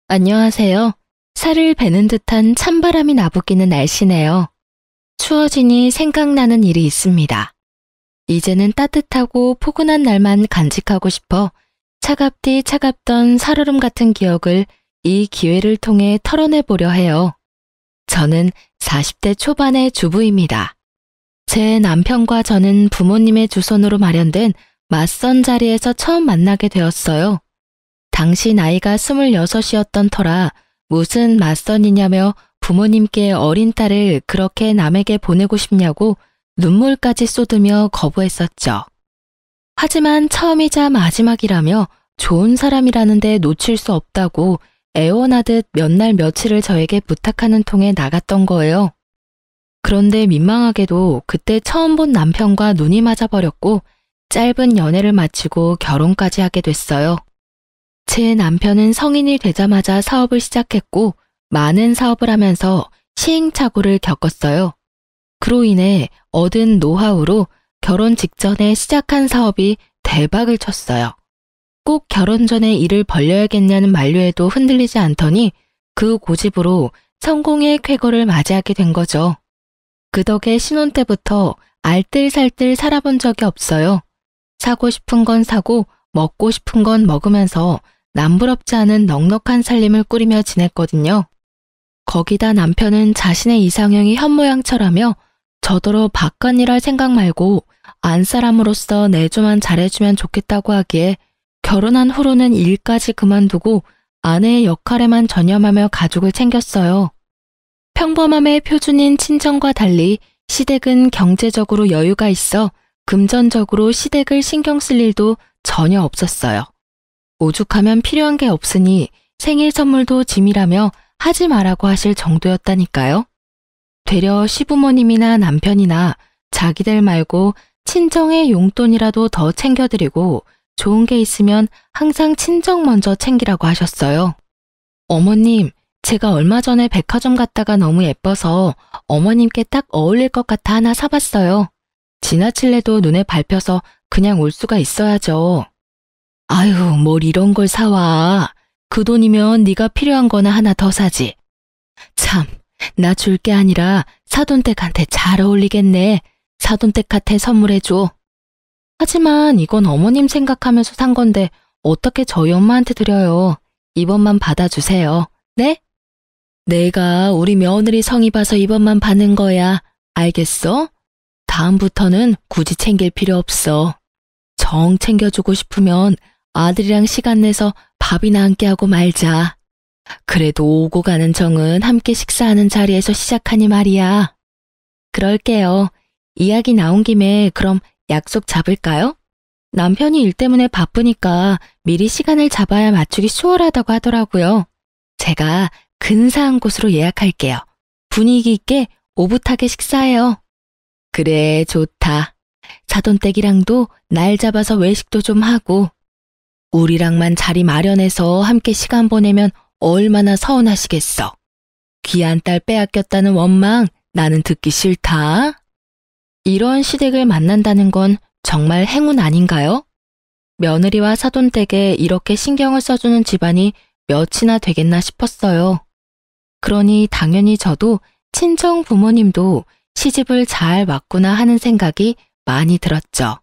안녕하세요. 살을 베는 듯한 찬바람이 나부끼는 날씨네요. 추워지니 생각나는 일이 있습니다. 이제는 따뜻하고 포근한 날만 간직하고 싶어 차갑디 차갑던 살얼음 같은 기억을 이 기회를 통해 털어내보려 해요. 저는 40대 초반의 주부입니다. 제 남편과 저는 부모님의 주선으로 마련된 맞선 자리에서 처음 만나게 되었어요. 당시 나이가 26이었던 터라 무슨 맞선이냐며 부모님께 어린 딸을 그렇게 남에게 보내고 싶냐고 눈물까지 쏟으며 거부했었죠. 하지만 처음이자 마지막이라며 좋은 사람이라는데 놓칠 수 없다고 애원하듯 몇 날 며칠을 저에게 부탁하는 통에 나갔던 거예요. 그런데 민망하게도 그때 처음 본 남편과 눈이 맞아버렸고 짧은 연애를 마치고 결혼까지 하게 됐어요. 제 남편은 성인이 되자마자 사업을 시작했고 많은 사업을 하면서 시행착오를 겪었어요. 그로 인해 얻은 노하우로 결혼 직전에 시작한 사업이 대박을 쳤어요. 꼭 결혼 전에 일을 벌려야겠냐는 만류에도 흔들리지 않더니 그 고집으로 성공의 쾌거를 맞이하게 된 거죠. 그 덕에 신혼 때부터 알뜰살뜰 살아본 적이 없어요. 사고 싶은 건 사고 먹고 싶은 건 먹으면서 남부럽지 않은 넉넉한 살림을 꾸리며 지냈거든요. 거기다 남편은 자신의 이상형이 현모양처라며 저더러 바깥일할 생각 말고 안사람으로서 내조만 잘해주면 좋겠다고 하기에 결혼한 후로는 일까지 그만두고 아내의 역할에만 전념하며 가족을 챙겼어요. 평범함의 표준인 친정과 달리 시댁은 경제적으로 여유가 있어 금전적으로 시댁을 신경 쓸 일도 전혀 없었어요. 오죽하면 필요한 게 없으니 생일 선물도 짐이라며 하지 말라고 하실 정도였다니까요. 되려 시부모님이나 남편이나 자기들 말고 친정의 용돈이라도 더 챙겨드리고 좋은 게 있으면 항상 친정 먼저 챙기라고 하셨어요. 어머님, 제가 얼마 전에 백화점 갔다가 너무 예뻐서 어머님께 딱 어울릴 것 같아 하나 사봤어요. 지나칠래도 눈에 밟혀서 그냥 올 수가 있어야죠. 아유, 뭘 이런 걸 사와. 그 돈이면 네가 필요한 거나 하나 더 사지. 참, 나 줄 게 아니라 사돈댁한테 잘 어울리겠네. 사돈댁한테 선물해줘. 하지만 이건 어머님 생각하면서 산 건데 어떻게 저희 엄마한테 드려요. 이번만 받아주세요. 네? 내가 우리 며느리 성의 봐서 이번만 받는 거야. 알겠어? 다음부터는 굳이 챙길 필요 없어. 정 챙겨주고 싶으면 아들이랑 시간 내서 밥이나 함께 하고 말자. 그래도 오고 가는 정은 함께 식사하는 자리에서 시작하니 말이야. 그럴게요. 이야기 나온 김에 그럼 약속 잡을까요? 남편이 일 때문에 바쁘니까 미리 시간을 잡아야 맞추기 수월하다고 하더라고요. 제가 근사한 곳으로 예약할게요. 분위기 있게 오붓하게 식사해요. 그래, 좋다. 사돈댁이랑도 날 잡아서 외식도 좀 하고 우리랑만 자리 마련해서 함께 시간 보내면 얼마나 서운하시겠어. 귀한 딸 빼앗겼다는 원망 나는 듣기 싫다. 이런 시댁을 만난다는 건 정말 행운 아닌가요? 며느리와 사돈댁에 이렇게 신경을 써주는 집안이 몇이나 되겠나 싶었어요. 그러니 당연히 저도 친정 부모님도 시집을 잘 왔구나 하는 생각이 많이 들었죠.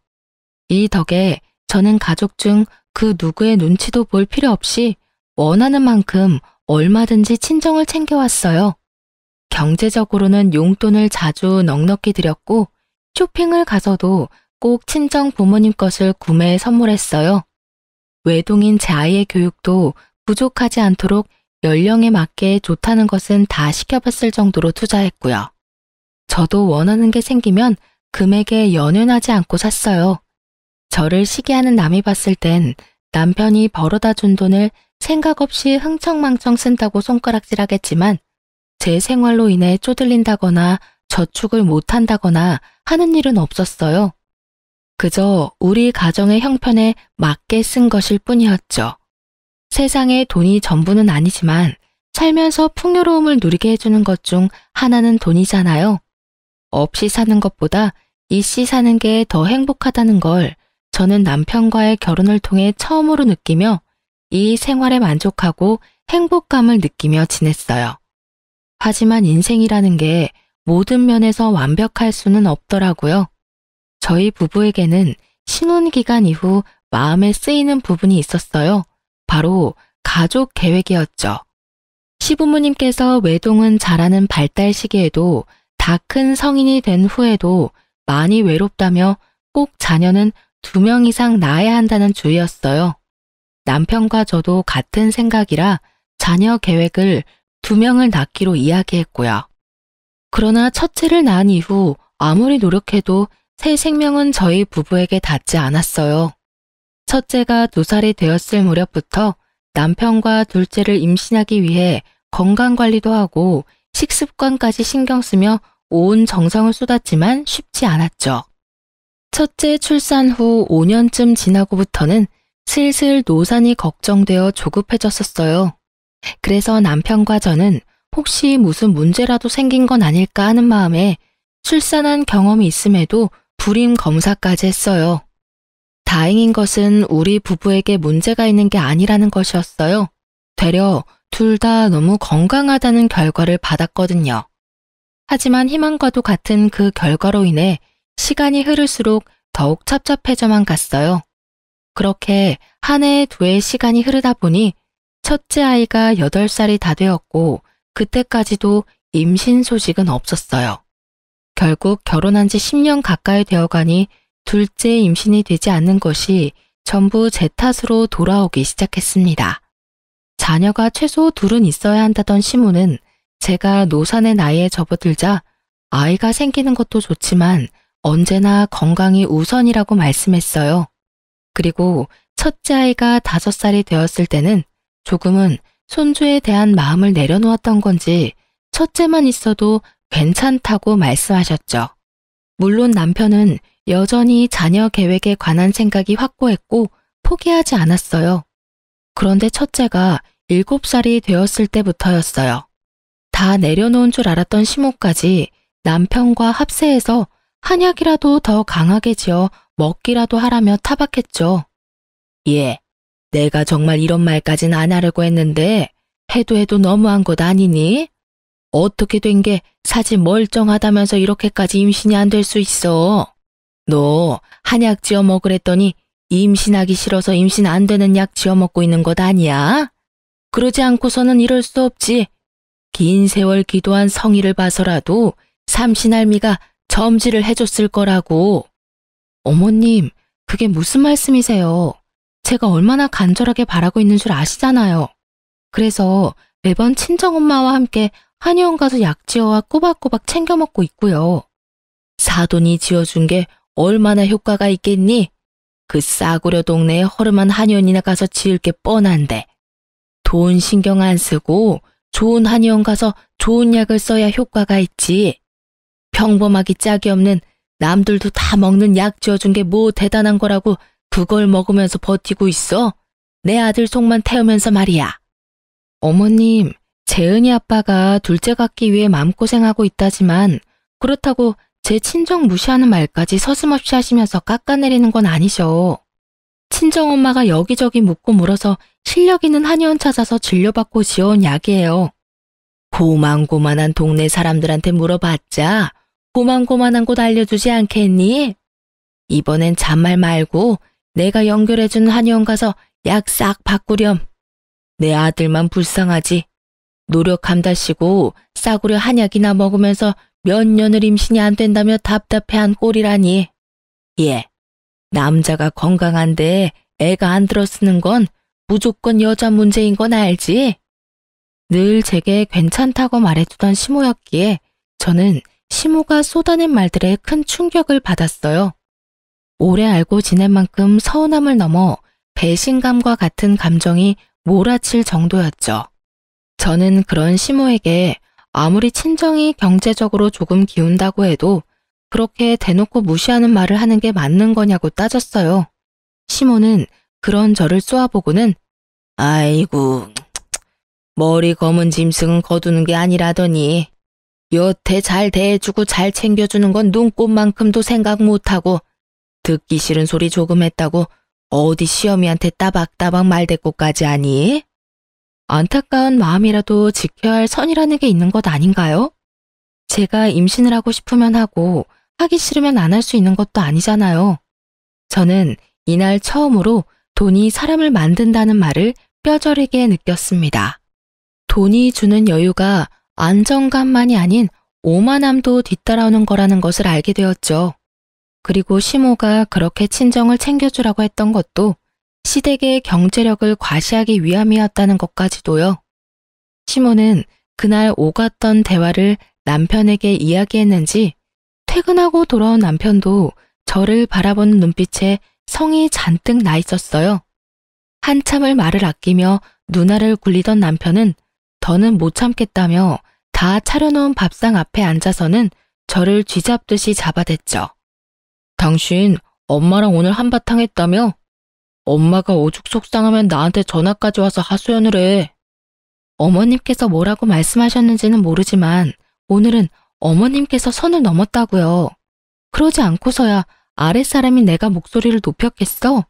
이 덕에 저는 가족 중 그 누구의 눈치도 볼 필요 없이 원하는 만큼 얼마든지 친정을 챙겨왔어요. 경제적으로는 용돈을 자주 넉넉히 드렸고 쇼핑을 가서도 꼭 친정 부모님 것을 구매해 선물했어요. 외동인 제 아이의 교육도 부족하지 않도록 연령에 맞게 좋다는 것은 다 시켜봤을 정도로 투자했고요. 저도 원하는 게 생기면 금액에 연연하지 않고 샀어요. 저를 시기하는 남이 봤을 땐 남편이 벌어다 준 돈을 생각 없이 흥청망청 쓴다고 손가락질하겠지만 제 생활로 인해 쪼들린다거나 저축을 못한다거나 하는 일은 없었어요. 그저 우리 가정의 형편에 맞게 쓴 것일 뿐이었죠. 세상에 돈이 전부는 아니지만 살면서 풍요로움을 누리게 해주는 것 중 하나는 돈이잖아요. 없이 사는 것보다 있이 사는 게 더 행복하다는 걸 저는 남편과의 결혼을 통해 처음으로 느끼며 이 생활에 만족하고 행복감을 느끼며 지냈어요. 하지만 인생이라는 게 모든 면에서 완벽할 수는 없더라고요. 저희 부부에게는 신혼기간 이후 마음에 쓰이는 부분이 있었어요. 바로 가족 계획이었죠. 시부모님께서 외동은 잘하는 발달 시기에도 다 큰 성인이 된 후에도 많이 외롭다며 꼭 자녀는 2명 이상 낳아야 한다는 주의였어요. 남편과 저도 같은 생각이라 자녀 계획을 2명을 낳기로 이야기했고요. 그러나 첫째를 낳은 이후 아무리 노력해도 새 생명은 저희 부부에게 닿지 않았어요. 첫째가 2살이 되었을 무렵부터 남편과 둘째를 임신하기 위해 건강관리도 하고 식습관까지 신경 쓰며 온 정성을 쏟았지만 쉽지 않았죠. 첫째 출산 후 5년쯤 지나고부터는 슬슬 노산이 걱정되어 조급해졌었어요. 그래서 남편과 저는 혹시 무슨 문제라도 생긴 건 아닐까 하는 마음에 출산한 경험이 있음에도 불임 검사까지 했어요. 다행인 것은 우리 부부에게 문제가 있는 게 아니라는 것이었어요. 되려 둘 다 너무 건강하다는 결과를 받았거든요. 하지만 희망과도 같은 그 결과로 인해 시간이 흐를수록 더욱 찹찹해져만 갔어요. 그렇게 한 해 두 해 시간이 흐르다 보니 첫째 아이가 8살이 다 되었고 그때까지도 임신 소식은 없었어요. 결국 결혼한 지 10년 가까이 되어가니 둘째 임신이 되지 않는 것이 전부 제 탓으로 돌아오기 시작했습니다. 자녀가 최소 2은 있어야 한다던 시모는 제가 노산의 나이에 접어들자 아이가 생기는 것도 좋지만 언제나 건강이 우선이라고 말씀했어요. 그리고 첫째 아이가 5살이 되었을 때는 조금은 손주에 대한 마음을 내려놓았던 건지 첫째만 있어도 괜찮다고 말씀하셨죠. 물론 남편은 여전히 자녀 계획에 관한 생각이 확고했고 포기하지 않았어요. 그런데 첫째가 7살이 되었을 때부터였어요. 다 내려놓은 줄 알았던 시모까지 남편과 합세해서 한약이라도 더 강하게 지어 먹기라도 하라며 타박했죠. 예, 내가 정말 이런 말까진 안 하려고 했는데 해도 너무한 것 아니니? 어떻게 된 게 사지 멀쩡하다면서 이렇게까지 임신이 안 될 수 있어? 너 한약 지어 먹으랬더니 임신하기 싫어서 임신 안 되는 약 지어 먹고 있는 것 아니야? 그러지 않고서는 이럴 수 없지. 긴 세월 기도한 성의를 봐서라도 삼신할미가 점지를 해줬을 거라고. 어머님, 그게 무슨 말씀이세요? 제가 얼마나 간절하게 바라고 있는 줄 아시잖아요. 그래서 매번 친정엄마와 함께 한의원 가서 약 지어와 꼬박꼬박 챙겨 먹고 있고요. 사돈이 지어준 게 얼마나 효과가 있겠니? 그 싸구려 동네에 허름한 한의원이나 가서 지을 게 뻔한데. 돈 신경 안 쓰고 좋은 한의원 가서 좋은 약을 써야 효과가 있지. 평범하기 짝이 없는 남들도 다 먹는 약 지어준 게 뭐 대단한 거라고 그걸 먹으면서 버티고 있어? 내 아들 속만 태우면서 말이야. 어머님, 재은이 아빠가 둘째 갖기 위해 마음고생하고 있다지만 그렇다고 제 친정 무시하는 말까지 서슴없이 하시면서 깎아내리는 건 아니죠. 친정엄마가 여기저기 묻고 물어서 실력 있는 한의원 찾아서 진료받고 지어온 약이에요. 고만고만한 동네 사람들한테 물어봤자 고만고만한 곳 알려주지 않겠니? 이번엔 잔말 말고 내가 연결해준 한의원 가서 약 싹 바꾸렴. 내 아들만 불쌍하지. 노력함다시고 싸구려 한약이나 먹으면서 몇 년을 임신이 안 된다며 답답해한 꼴이라니. 예, 남자가 건강한데 애가 안 들어쓰는 건 무조건 여자 문제인 건 알지? 늘 제게 괜찮다고 말해주던 시모였기에 저는 시모가 쏟아낸 말들에 큰 충격을 받았어요. 오래 알고 지낸 만큼 서운함을 넘어 배신감과 같은 감정이 몰아칠 정도였죠. 저는 그런 시모에게 아무리 친정이 경제적으로 조금 기운다고 해도 그렇게 대놓고 무시하는 말을 하는 게 맞는 거냐고 따졌어요. 시모는 그런 저를 쏘아보고는 아이고, 머리 검은 짐승은 거두는 게 아니라더니 여태 잘 대해주고 잘 챙겨주는 건 눈꽃만큼도 생각 못하고 듣기 싫은 소리 조금 했다고 어디 시어미한테 따박따박 말대꾸까지 하니? 안타까운 마음이라도 지켜야 할 선이라는 게 있는 것 아닌가요? 제가 임신을 하고 싶으면 하고 하기 싫으면 안 할 수 있는 것도 아니잖아요. 저는 이날 처음으로 돈이 사람을 만든다는 말을 뼈저리게 느꼈습니다. 돈이 주는 여유가 안정감만이 아닌 오만함도 뒤따라오는 거라는 것을 알게 되었죠. 그리고 시모가 그렇게 친정을 챙겨주라고 했던 것도 시댁의 경제력을 과시하기 위함이었다는 것까지도요. 시모는 그날 오갔던 대화를 남편에게 이야기했는지 퇴근하고 돌아온 남편도 저를 바라보는 눈빛에 성이 잔뜩 나 있었어요. 한참을 말을 아끼며 누나를 굴리던 남편은 더는 못 참겠다며 다 차려놓은 밥상 앞에 앉아서는 저를 쥐잡듯이 잡아댔죠. 당신 엄마랑 오늘 한바탕 했다며? 엄마가 오죽 속상하면 나한테 전화까지 와서 하소연을 해. 어머님께서 뭐라고 말씀하셨는지는 모르지만 오늘은 어머님께서 선을 넘었다고요. 그러지 않고서야 아랫사람인 내가 목소리를 높였겠어?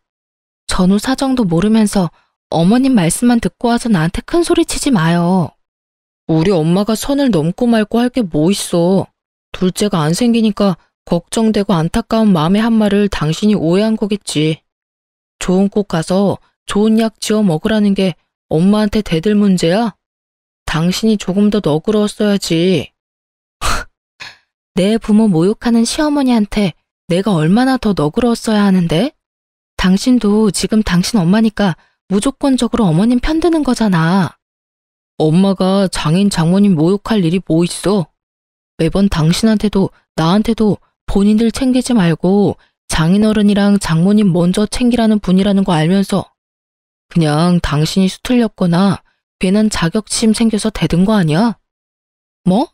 전후 사정도 모르면서 어머님 말씀만 듣고 와서 나한테 큰 소리 치지 마요. 우리 엄마가 선을 넘고 말고 할 게 뭐 있어. 둘째가 안 생기니까 걱정되고 안타까운 마음의 한 말을 당신이 오해한 거겠지. 좋은 곳 가서 좋은 약 지어 먹으라는 게 엄마한테 대들 문제야? 당신이 조금 더 너그러웠어야지. 내 부모 모욕하는 시어머니한테 내가 얼마나 더 너그러웠어야 하는데? 당신도 지금 당신 엄마니까 무조건적으로 어머님 편드는 거잖아. 엄마가 장인 장모님 모욕할 일이 뭐 있어? 매번 당신한테도 나한테도 본인들 챙기지 말고 장인어른이랑 장모님 먼저 챙기라는 분이라는 거 알면서 그냥 당신이 수틀렸거나 괜한 자격심 생겨서 대든 거 아니야? 뭐?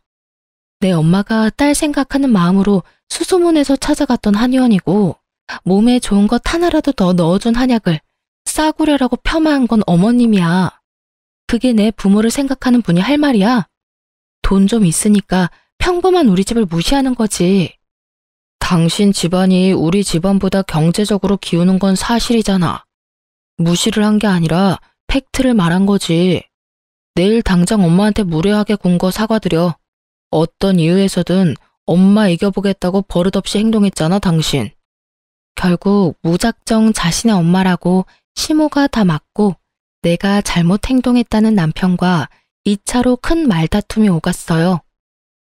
내 엄마가 딸 생각하는 마음으로 수소문에서 찾아갔던 한의원이고 몸에 좋은 것 하나라도 더 넣어준 한약을 싸구려라고 폄하한 건 어머님이야. 그게 내 부모를 생각하는 분이 할 말이야? 돈 좀 있으니까 평범한 우리 집을 무시하는 거지. 당신 집안이 우리 집안보다 경제적으로 기우는 건 사실이잖아. 무시를 한 게 아니라 팩트를 말한 거지. 내일 당장 엄마한테 무례하게 군 거 사과드려. 어떤 이유에서든 엄마 이겨보겠다고 버릇없이 행동했잖아, 당신. 결국 무작정 자신의 엄마라고 시모가 다 맞고 내가 잘못 행동했다는 남편과 2차로 큰 말다툼이 오갔어요.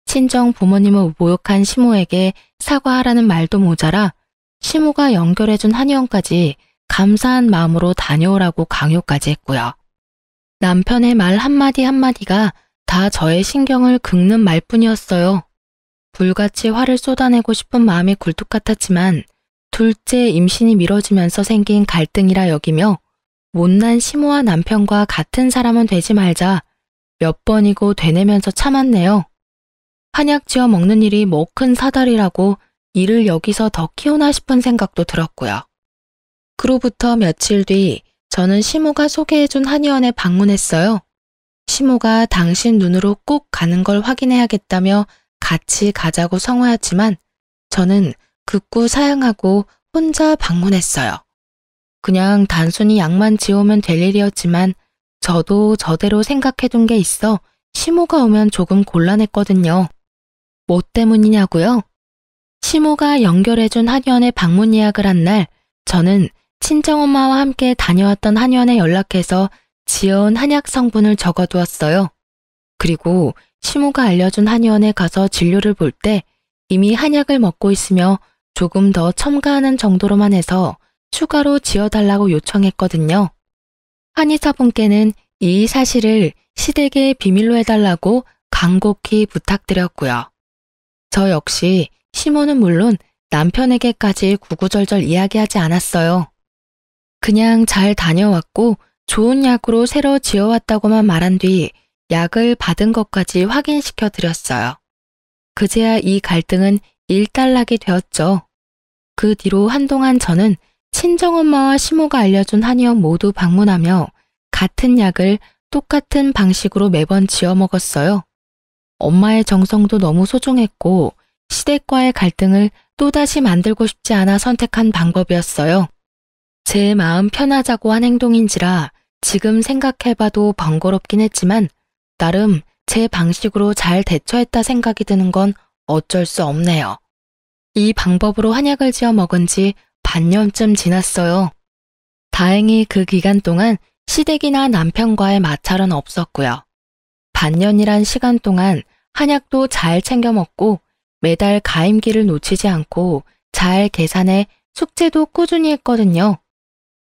친정 부모님을 모욕한 시모에게 사과하라는 말도 모자라 시모가 연결해준 한의원까지 감사한 마음으로 다녀오라고 강요까지 했고요. 남편의 말 한마디 한마디가 다 저의 신경을 긁는 말뿐이었어요. 불같이 화를 쏟아내고 싶은 마음이 굴뚝 같았지만 둘째 임신이 미뤄지면서 생긴 갈등이라 여기며 못난 시모와 남편과 같은 사람은 되지 말자 몇 번이고 되뇌면서 참았네요. 한약 지어 먹는 일이 뭐 큰 사달이라고 일을 여기서 더 키우나 싶은 생각도 들었고요. 그로부터 며칠 뒤 저는 시모가 소개해준 한의원에 방문했어요. 시모가 당신 눈으로 꼭 가는 걸 확인해야겠다며 같이 가자고 성화했지만 저는 극구 사양하고 혼자 방문했어요. 그냥 단순히 약만 지우면 될 일이었지만 저도 저대로 생각해둔 게 있어 시모가 오면 조금 곤란했거든요. 뭐 때문이냐고요? 시모가 연결해준 한의원에 방문 예약을 한 날 저는 친정엄마와 함께 다녀왔던 한의원에 연락해서 지어온 한약 성분을 적어두었어요. 그리고 시모가 알려준 한의원에 가서 진료를 볼 때 이미 한약을 먹고 있으며 조금 더 첨가하는 정도로만 해서 추가로 지어달라고 요청했거든요. 한의사분께는 이 사실을 시댁에 비밀로 해달라고 간곡히 부탁드렸고요. 저 역시 시모는 물론 남편에게까지 구구절절 이야기하지 않았어요. 그냥 잘 다녀왔고 좋은 약으로 새로 지어왔다고만 말한 뒤 약을 받은 것까지 확인시켜 드렸어요. 그제야 이 갈등은 일단락이 되었죠. 그 뒤로 한동안 저는 친정엄마와 시모가 알려준 한의원 모두 방문하며 같은 약을 똑같은 방식으로 매번 지어 먹었어요. 엄마의 정성도 너무 소중했고 시댁과의 갈등을 또다시 만들고 싶지 않아 선택한 방법이었어요. 제 마음 편하자고 한 행동인지라 지금 생각해봐도 번거롭긴 했지만 나름 제 방식으로 잘 대처했다 생각이 드는 건 어쩔 수 없네요. 이 방법으로 한약을 지어 먹은 지 반년쯤 지났어요. 다행히 그 기간 동안 시댁이나 남편과의 마찰은 없었고요. 반년이란 시간 동안 한약도 잘 챙겨 먹고 매달 가임기를 놓치지 않고 잘 계산해 숙제도 꾸준히 했거든요.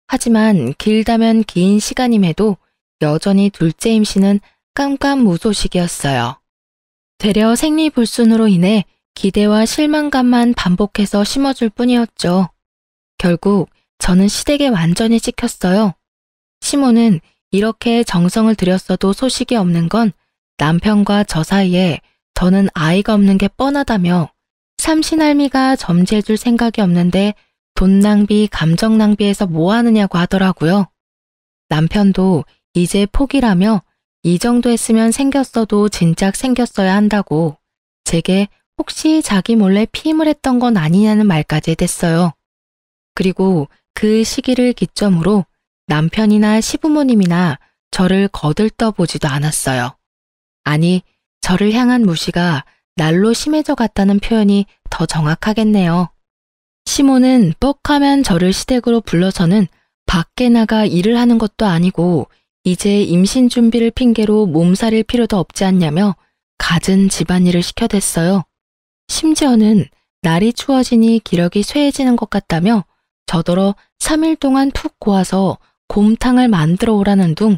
하지만 길다면 긴 시간임에도 여전히 둘째 임신은 깜깜무소식이었어요. 되려 생리불순으로 인해 기대와 실망감만 반복해서 심어줄 뿐이었죠. 결국 저는 시댁에 완전히 찍혔어요. 시모는 이렇게 정성을 들였어도 소식이 없는 건 남편과 저 사이에 저는 아이가 없는 게 뻔하다며 삼신할미가 점지해줄 생각이 없는데 돈 낭비, 감정 낭비해서 뭐 하느냐고 하더라고요. 남편도 이제 포기라며 이 정도 했으면 생겼어도 진작 생겼어야 한다고 제게 혹시 자기 몰래 피임을 했던 건 아니냐는 말까지 됐어요. 그리고 그 시기를 기점으로 남편이나 시부모님이나 저를 거들떠보지도 않았어요. 아니, 저를 향한 무시가 날로 심해져 갔다는 표현이 더 정확하겠네요. 시모는 뻑하면 저를 시댁으로 불러서는 밖에 나가 일을 하는 것도 아니고 이제 임신 준비를 핑계로 몸살일 필요도 없지 않냐며 갖은 집안일을 시켜댔어요. 심지어는 날이 추워지니 기력이 쇠해지는 것 같다며 저더러 3일 동안 푹 고아서 곰탕을 만들어 오라는 둥.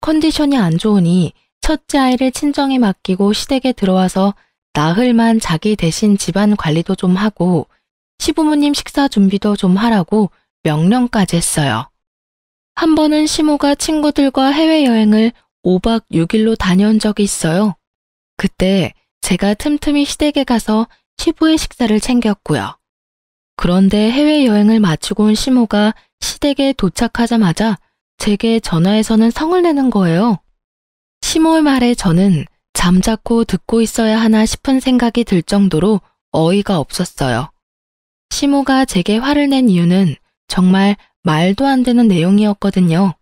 컨디션이 안 좋으니 첫째 아이를 친정에 맡기고 시댁에 들어와서 나흘만 자기 대신 집안 관리도 좀 하고 시부모님 식사 준비도 좀 하라고 명령까지 했어요. 한 번은 시모가 친구들과 해외여행을 5박 6일로 다녀온 적이 있어요. 그때 제가 틈틈이 시댁에 가서 시부의 식사를 챙겼고요. 그런데 해외여행을 마치고 온 시모가 시댁에 도착하자마자 제게 전화해서는 성을 내는 거예요. 시모의 말에 저는 잠자코 듣고 있어야 하나 싶은 생각이 들 정도로 어이가 없었어요. 시모가 제게 화를 낸 이유는 정말 말도 안 되는 내용이었거든요.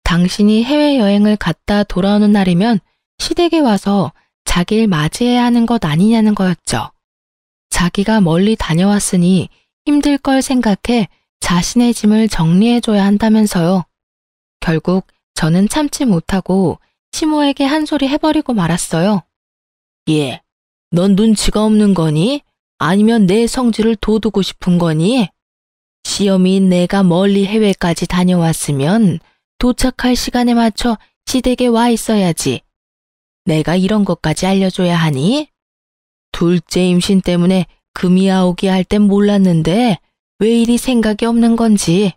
당신이 해외여행을 갔다 돌아오는 날이면 시댁에 와서 자기를 맞이해야 하는 것 아니냐는 거였죠. 자기가 멀리 다녀왔으니 힘들 걸 생각해 자신의 짐을 정리해줘야 한다면서요. 결국 저는 참지 못하고 시모에게 한 소리 해버리고 말았어요. 예, 넌 눈치가 없는 거니? 아니면 내 성질을 돋우고 싶은 거니? 시험이 내가 멀리 해외까지 다녀왔으면 도착할 시간에 맞춰 시댁에 와 있어야지. 내가 이런 것까지 알려줘야 하니? 둘째 임신 때문에 금이 아오기 할 땐 몰랐는데 왜 이리 생각이 없는 건지.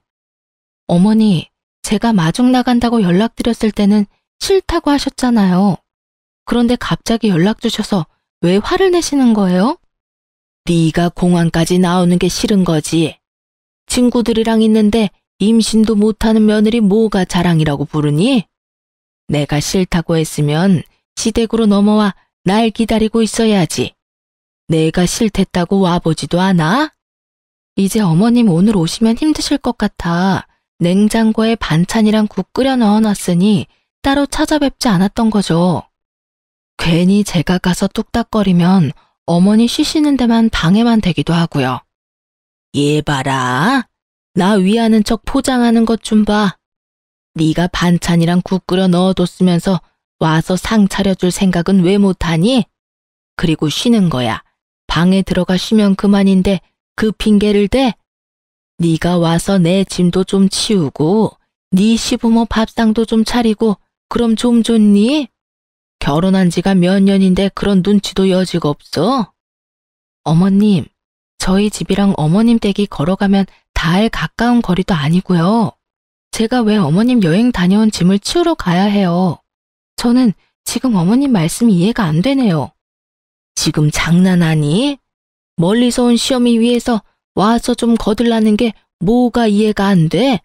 어머니, 제가 마중 나간다고 연락드렸을 때는 싫다고 하셨잖아요. 그런데 갑자기 연락 주셔서 왜 화를 내시는 거예요? 네가 공항까지 나오는 게 싫은 거지. 친구들이랑 있는데 임신도 못하는 며느리 뭐가 자랑이라고 부르니? 내가 싫다고 했으면 시댁으로 넘어와 날 기다리고 있어야지. 내가 싫댔다고 와보지도 않아? 이제 어머님 오늘 오시면 힘드실 것 같아 냉장고에 반찬이랑 국 끓여 넣어놨으니 따로 찾아뵙지 않았던 거죠. 괜히 제가 가서 뚝딱거리면 어머니 쉬시는 데만 방해만 되기도 하고요. 얘 봐라. 나 위하는 척 포장하는 것 좀 봐. 네가 반찬이랑 국 끓여 넣어뒀으면서 와서 상 차려줄 생각은 왜 못하니? 그리고 쉬는 거야. 방에 들어가 쉬면 그만인데 그 핑계를 대? 네가 와서 내 짐도 좀 치우고 네 시부모 밥상도 좀 차리고 그럼 좀 좋니? 결혼한 지가 몇 년인데 그런 눈치도 여지가 없어? 어머님, 저희 집이랑 어머님 댁이 걸어가면 닿을 가까운 거리도 아니고요. 제가 왜 어머님 여행 다녀온 짐을 치우러 가야 해요? 저는 지금 어머님 말씀이 이해가 안 되네요. 지금 장난하니? 멀리서 온 시어미 위해서 와서 좀 거들라는 게 뭐가 이해가 안 돼?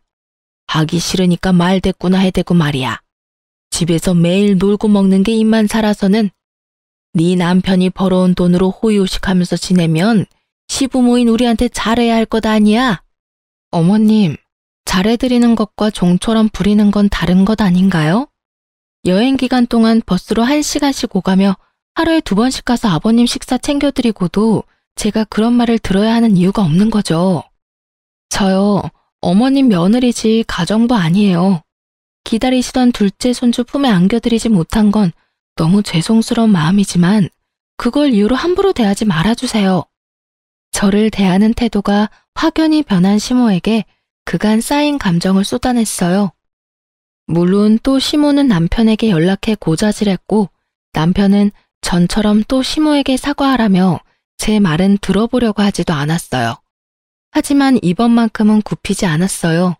하기 싫으니까 말대꾸나 해대고 말이야. 집에서 매일 놀고 먹는 게 입만 살아서는 네 남편이 벌어온 돈으로 호의호식하면서 지내면 시부모인 우리한테 잘해야 할 것 아니야? 어머님, 잘해드리는 것과 종처럼 부리는 건 다른 것 아닌가요? 여행 기간 동안 버스로 1시간씩 오가며 하루에 2번씩 가서 아버님 식사 챙겨드리고도 제가 그런 말을 들어야 하는 이유가 없는 거죠. 저요, 어머님 며느리지 가정부 아니에요. 기다리시던 둘째 손주 품에 안겨드리지 못한 건 너무 죄송스러운 마음이지만 그걸 이유로 함부로 대하지 말아주세요. 저를 대하는 태도가 확연히 변한 시모에게 그간 쌓인 감정을 쏟아냈어요. 물론 또 시모는 남편에게 연락해 고자질했고 남편은 전처럼 또 시모에게 사과하라며 제 말은 들어보려고 하지도 않았어요. 하지만 이번만큼은 굽히지 않았어요.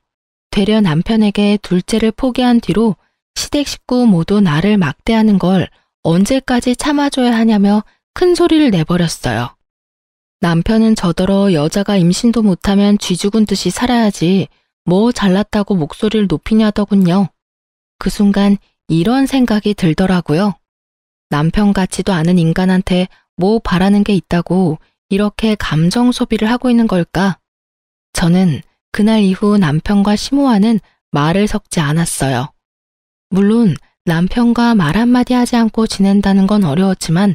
되려 남편에게 둘째를 포기한 뒤로 시댁 식구 모두 나를 막대하는 걸 언제까지 참아줘야 하냐며 큰 소리를 내버렸어요. 남편은 저더러 여자가 임신도 못하면 쥐 죽은 듯이 살아야지 뭐 잘났다고 목소리를 높이냐더군요. 그 순간 이런 생각이 들더라고요. 남편 같지도 않은 인간한테 뭐 바라는 게 있다고 이렇게 감정 소비를 하고 있는 걸까? 저는 그날 이후 남편과 시모와는 말을 섞지 않았어요. 물론 남편과 말 한마디 하지 않고 지낸다는 건 어려웠지만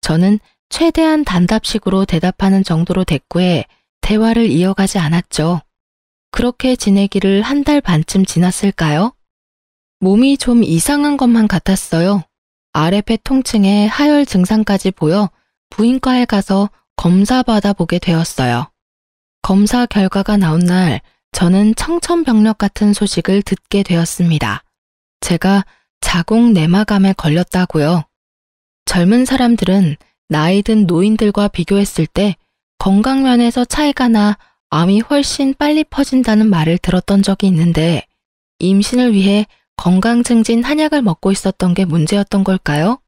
저는 최대한 단답식으로 대답하는 정도로 대꾸해 대화를 이어가지 않았죠. 그렇게 지내기를 1달 반쯤 지났을까요? 몸이 좀 이상한 것만 같았어요. 아래배 통증에 하열 증상까지 보여 부인과에 가서 검사 받아보게 되었어요. 검사 결과가 나온 날 저는 청천벽력 같은 소식을 듣게 되었습니다. 제가 자궁 내막암에 걸렸다고요. 젊은 사람들은 나이 든 노인들과 비교했을 때 건강면에서 차이가 나 암이 훨씬 빨리 퍼진다는 말을 들었던 적이 있는데 임신을 위해 건강 증진 한약을 먹고 있었던 게 문제였던 걸까요?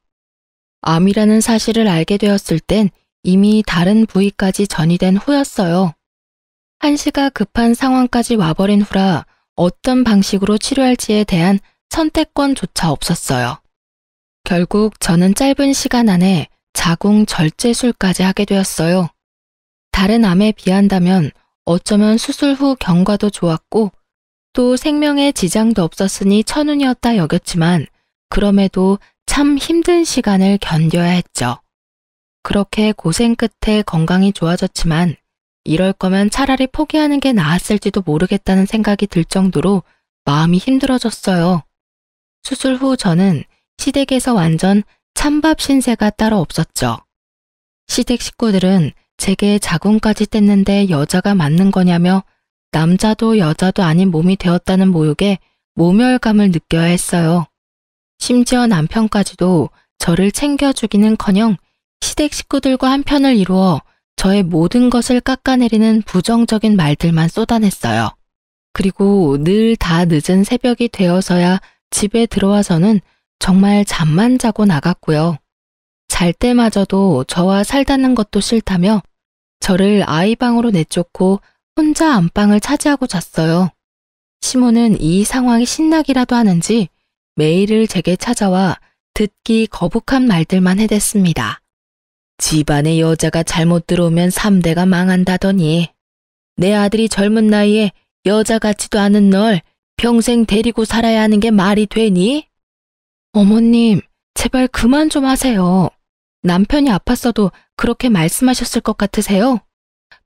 암이라는 사실을 알게 되었을 땐 이미 다른 부위까지 전이된 후였어요. 한시가 급한 상황까지 와버린 후라 어떤 방식으로 치료할지에 대한 선택권조차 없었어요. 결국 저는 짧은 시간 안에 자궁 절제술까지 하게 되었어요. 다른 암에 비한다면 어쩌면 수술 후 경과도 좋았고 또 생명에 지장도 없었으니 천운이었다 여겼지만 그럼에도 참 힘든 시간을 견뎌야 했죠. 그렇게 고생 끝에 건강이 좋아졌지만 이럴 거면 차라리 포기하는 게 나았을지도 모르겠다는 생각이 들 정도로 마음이 힘들어졌어요. 수술 후 저는 시댁에서 완전 찬밥 신세가 따로 없었죠. 시댁 식구들은 제게 자궁까지 뗐는데 여자가 맞는 거냐며 남자도 여자도 아닌 몸이 되었다는 모욕에 모멸감을 느껴야 했어요. 심지어 남편까지도 저를 챙겨주기는커녕 시댁 식구들과 한편을 이루어 저의 모든 것을 깎아내리는 부정적인 말들만 쏟아냈어요. 그리고 늘 다 늦은 새벽이 되어서야 집에 들어와서는 정말 잠만 자고 나갔고요. 잘 때마저도 저와 살다는 것도 싫다며 저를 아이 방으로 내쫓고 혼자 안방을 차지하고 잤어요. 시모는 이 상황이 신나기라도 하는지 매일을 제게 찾아와 듣기 거북한 말들만 해댔습니다. 집안에 여자가 잘못 들어오면 3대가 망한다더니 내 아들이 젊은 나이에 여자 같지도 않은 널 평생 데리고 살아야 하는 게 말이 되니? 어머님, 제발 그만 좀 하세요. 남편이 아팠어도 그렇게 말씀하셨을 것 같으세요?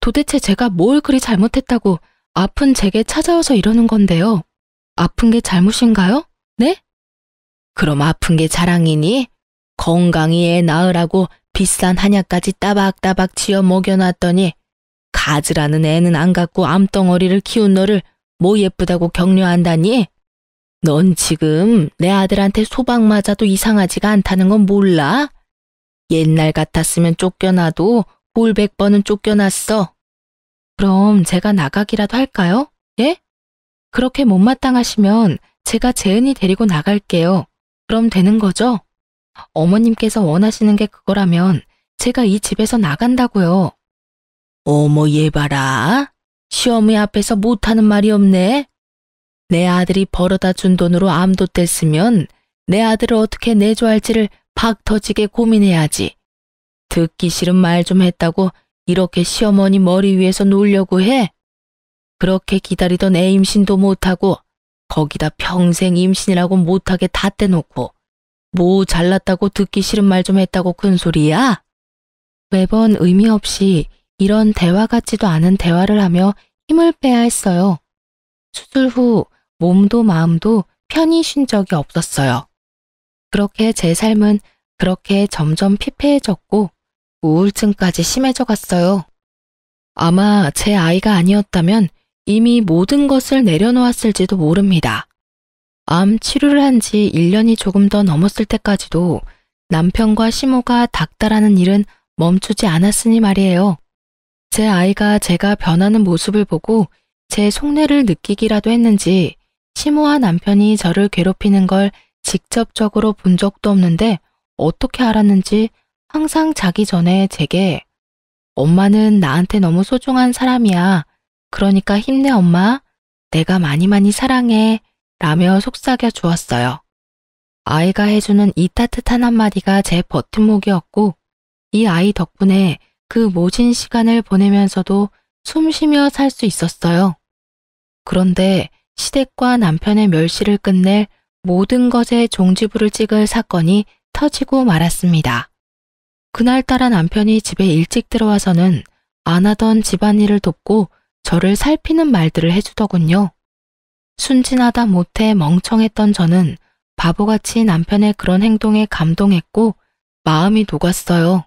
도대체 제가 뭘 그리 잘못했다고 아픈 제게 찾아와서 이러는 건데요. 아픈 게 잘못인가요? 네? 그럼 아픈 게 자랑이니? 건강히 애 낳으라고 비싼 한약까지 따박따박 지어 먹여놨더니 가즈라는 애는 안 갖고 암덩어리를 키운 너를 뭐 예쁘다고 격려한다니? 넌 지금 내 아들한테 소방 맞아도 이상하지가 않다는 건 몰라? 옛날 같았으면 쫓겨나도 볼백 번은 쫓겨났어. 그럼 제가 나가기라도 할까요? 예? 그렇게 못마땅하시면 제가 재은이 데리고 나갈게요. 그럼 되는 거죠? 어머님께서 원하시는 게 그거라면 제가 이 집에서 나간다고요. 어머 얘 봐라. 시어머니 앞에서 못하는 말이 없네. 내 아들이 벌어다 준 돈으로 암도 뗐으면 내 아들을 어떻게 내줘할지를 박 터지게 고민해야지. 듣기 싫은 말 좀 했다고 이렇게 시어머니 머리 위에서 놀려고 해? 그렇게 기다리던 애 임신도 못하고 거기다 평생 임신이라고 못하게 다 떼놓고 뭐 잘났다고 듣기 싫은 말 좀 했다고 큰 소리야? 매번 의미 없이 이런 대화 같지도 않은 대화를 하며 힘을 빼야 했어요. 수술 후 몸도 마음도 편히 쉰 적이 없었어요. 그렇게 제 삶은 그렇게 점점 피폐해졌고 우울증까지 심해져 갔어요. 아마 제 아이가 아니었다면 이미 모든 것을 내려놓았을지도 모릅니다. 암 치료를 한 지 1년이 조금 더 넘었을 때까지도 남편과 시모가 닥달하는 일은 멈추지 않았으니 말이에요. 제 아이가 제가 변하는 모습을 보고 제 속내를 느끼기라도 했는지 시모와 남편이 저를 괴롭히는 걸 직접적으로 본 적도 없는데 어떻게 알았는지 항상 자기 전에 제게 엄마는 나한테 너무 소중한 사람이야. 그러니까 힘내 엄마. 내가 많이 사랑해. 라며 속삭여 주었어요. 아이가 해주는 이 따뜻한 한마디가 제 버팀목이었고 이 아이 덕분에 그 모진 시간을 보내면서도 숨 쉬며 살 수 있었어요. 그런데 시댁과 남편의 멸시를 끝낼 모든 것에 종지부를 찍을 사건이 터지고 말았습니다. 그날따라 남편이 집에 일찍 들어와서는 안 하던 집안일을 돕고 저를 살피는 말들을 해주더군요. 순진하다 못해 멍청했던 저는 바보같이 남편의 그런 행동에 감동했고 마음이 녹았어요.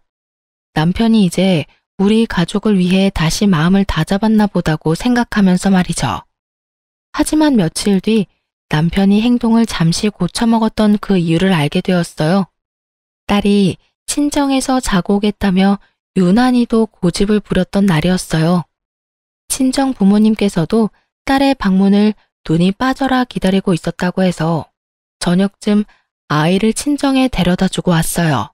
남편이 이제 우리 가족을 위해 다시 마음을 다잡았나 보다고 생각하면서 말이죠. 하지만 며칠 뒤 남편이 행동을 잠시 고쳐먹었던 그 이유를 알게 되었어요. 딸이 친정에서 자고 오겠다며 유난히도 고집을 부렸던 날이었어요. 친정 부모님께서도 딸의 방문을 눈이 빠져라 기다리고 있었다고 해서 저녁쯤 아이를 친정에 데려다 주고 왔어요.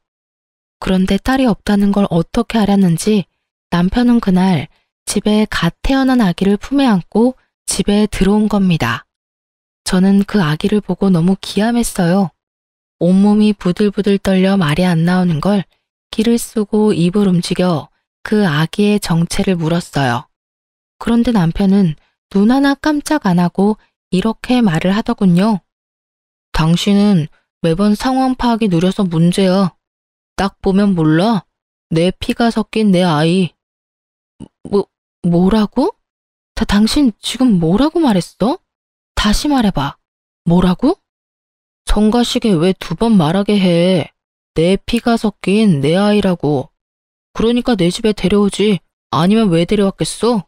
그런데 딸이 없다는 걸 어떻게 알았는지 남편은 그날 집에 갓 태어난 아기를 품에 안고 집에 들어온 겁니다. 저는 그 아기를 보고 너무 기함했어요. 온몸이 부들부들 떨려 말이 안 나오는 걸 기를 쓰고 입을 움직여 그 아기의 정체를 물었어요. 그런데 남편은 눈 하나 깜짝 안 하고 이렇게 말을 하더군요. 당신은 매번 상황 파악이 느려서 문제야. 딱 보면 몰라. 내 피가 섞인 내 아이. 뭐라고? 당신 지금 뭐라고 말했어? 다시 말해봐. 뭐라고? 성가시게 왜 2번 말하게 해. 내 피가 섞인 내 아이라고. 그러니까 내 집에 데려오지. 아니면 왜 데려왔겠어?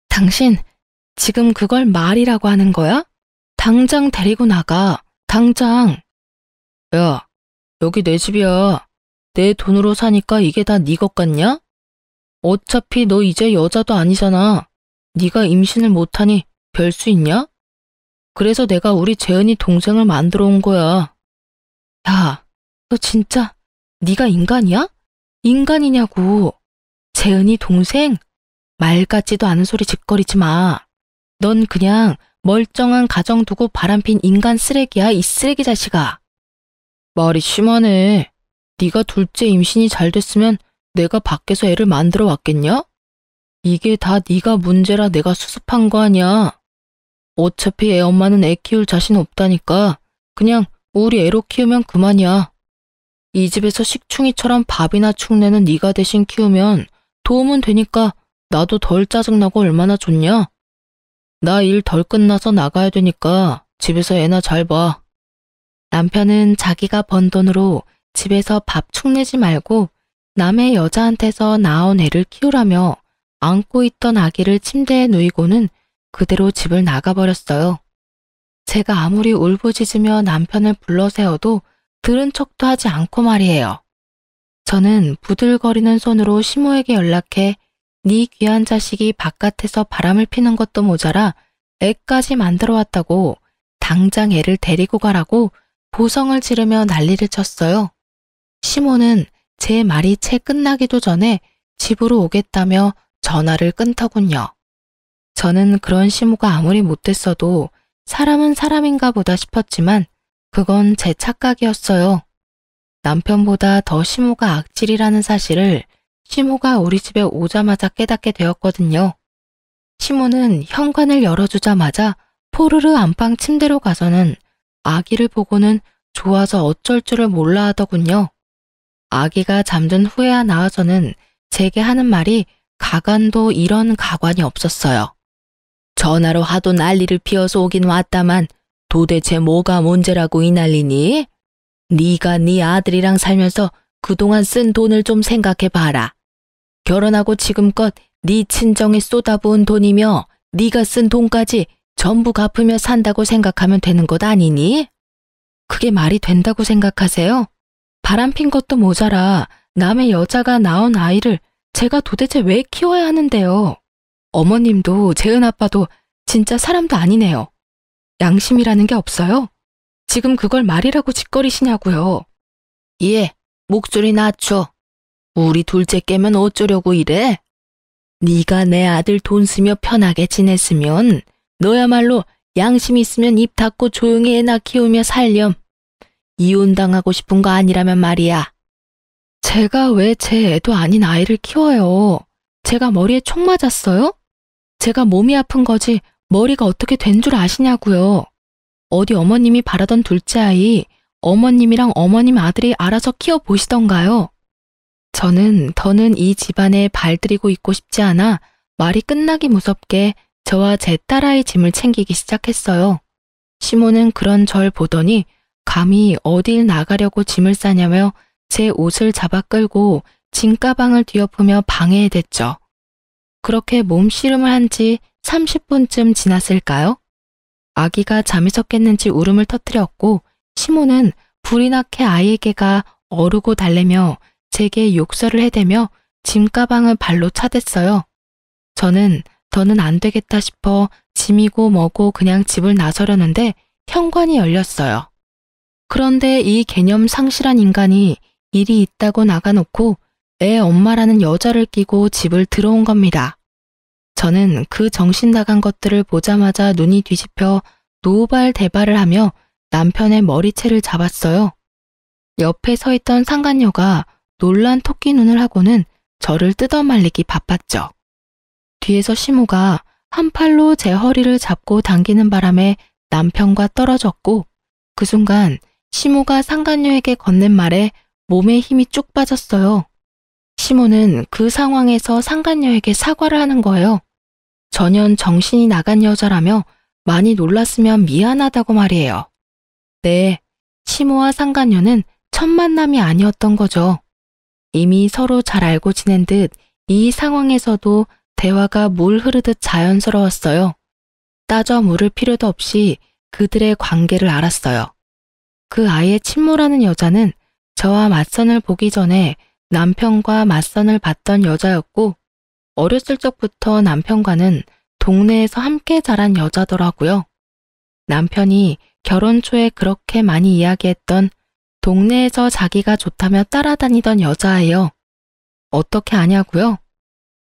당신 지금 그걸 말이라고 하는 거야? 당장 데리고 나가. 당장. 야, 여기 내 집이야. 내 돈으로 사니까 이게 다 네 것 같냐? 어차피 너 이제 여자도 아니잖아. 네가 임신을 못하니 별 수 있냐? 그래서 내가 우리 재은이 동생을 만들어 온 거야. 야, 너 진짜 네가 인간이야? 인간이냐고. 재은이 동생? 말 같지도 않은 소리 짓거리지 마. 넌 그냥 멀쩡한 가정 두고 바람핀 인간 쓰레기야, 이 쓰레기 자식아. 말이 심하네. 네가 둘째 임신이 잘 됐으면 내가 밖에서 애를 만들어 왔겠냐? 이게 다 네가 문제라 내가 수습한 거 아니야. 어차피 애 엄마는 애 키울 자신 없다니까 그냥 우리 애로 키우면 그만이야. 이 집에서 식충이처럼 밥이나 축내는 네가 대신 키우면 도움은 되니까 나도 덜 짜증나고 얼마나 좋냐? 나 일 덜 끝나서 나가야 되니까 집에서 애나 잘 봐. 남편은 자기가 번 돈으로 집에서 밥 축내지 말고 남의 여자한테서 낳아온 애를 키우라며 안고 있던 아기를 침대에 누이고는 그대로 집을 나가버렸어요. 제가 아무리 울부짖으며 남편을 불러세워도 들은 척도 하지 않고 말이에요. 저는 부들거리는 손으로 시모에게 연락해 네 귀한 자식이 바깥에서 바람을 피는 것도 모자라 애까지 만들어 왔다고 당장 애를 데리고 가라고 보성을 지르며 난리를 쳤어요. 시모는 제 말이 채 끝나기도 전에 집으로 오겠다며 전화를 끊더군요. 저는 그런 시모가 아무리 못됐어도 사람은 사람인가 보다 싶었지만 그건 제 착각이었어요. 남편보다 더 시모가 악질이라는 사실을 시모가 우리 집에 오자마자 깨닫게 되었거든요. 시모는 현관을 열어주자마자 포르르 안방 침대로 가서는 아기를 보고는 좋아서 어쩔 줄을 몰라 하더군요. 아기가 잠든 후에야 나와서는 제게 하는 말이 가관도 이런 가관이 없었어요. 전화로 하도 난리를 피워서 오긴 왔다만 도대체 뭐가 문제라고 이 난리니? 네가 네 아들이랑 살면서 그동안 쓴 돈을 좀 생각해봐라. 결혼하고 지금껏 네 친정에 쏟아부은 돈이며 네가 쓴 돈까지 전부 갚으며 산다고 생각하면 되는 것 아니니? 그게 말이 된다고 생각하세요? 바람핀 것도 모자라 남의 여자가 낳은 아이를 제가 도대체 왜 키워야 하는데요? 어머님도 재은 아빠도 진짜 사람도 아니네요. 양심이라는 게 없어요? 지금 그걸 말이라고 짓거리시냐고요. 예, 목소리 낮춰. 우리 둘째 깨면 어쩌려고 이래? 네가 내 아들 돈 쓰며 편하게 지냈으면 너야말로 양심 있으면 입 닫고 조용히 애나 키우며 살렴. 이혼당하고 싶은 거 아니라면 말이야. 제가 왜 제 애도 아닌 아이를 키워요? 제가 머리에 총 맞았어요? 제가 몸이 아픈 거지 머리가 어떻게 된 줄 아시냐고요. 어디 어머님이 바라던 둘째 아이, 어머님이랑 어머님 아들이 알아서 키워보시던가요? 저는 더는 이 집안에 발들이고 있고 싶지 않아 말이 끝나기 무섭게 저와 제 딸아이 짐을 챙기기 시작했어요. 시모는 그런 절 보더니 감히 어딜 나가려고 짐을 싸냐며 제 옷을 잡아 끌고 짐가방을 뒤엎으며 방해해댔죠. 그렇게 몸씨름을 한 지 30분쯤 지났을까요? 아기가 잠이 섞였는지 울음을 터뜨렸고 시모는 불이 나게 아이에게가 어르고 달래며 제게 욕설을 해대며 짐가방을 발로 차댔어요. 저는 더는 안 되겠다 싶어 짐이고 뭐고 그냥 집을 나서려는데 현관이 열렸어요. 그런데 이 개념 상실한 인간이 일이 있다고 나가놓고 애 엄마라는 여자를 끼고 집을 들어온 겁니다. 저는 그 정신 나간 것들을 보자마자 눈이 뒤집혀 노발대발을 하며 남편의 머리채를 잡았어요. 옆에 서 있던 상간녀가 놀란 토끼 눈을 하고는 저를 뜯어말리기 바빴죠. 뒤에서 시모가 한 팔로 제 허리를 잡고 당기는 바람에 남편과 떨어졌고 그 순간 시모가 상간녀에게 건넨 말에 몸에 힘이 쭉 빠졌어요. 시모는 그 상황에서 상간녀에게 사과를 하는 거예요. 전혀 정신이 나간 여자라며 많이 놀랐으면 미안하다고 말이에요. 네, 시모와 상간녀는 첫 만남이 아니었던 거죠. 이미 서로 잘 알고 지낸 듯 이 상황에서도 대화가 물 흐르듯 자연스러웠어요. 따져 물을 필요도 없이 그들의 관계를 알았어요. 그 아이의 친모라는 여자는 저와 맞선을 보기 전에 남편과 맞선을 봤던 여자였고 어렸을 적부터 남편과는 동네에서 함께 자란 여자더라고요. 남편이 결혼 초에 그렇게 많이 이야기했던 동네에서 자기가 좋다며 따라다니던 여자예요. 어떻게 아냐고요?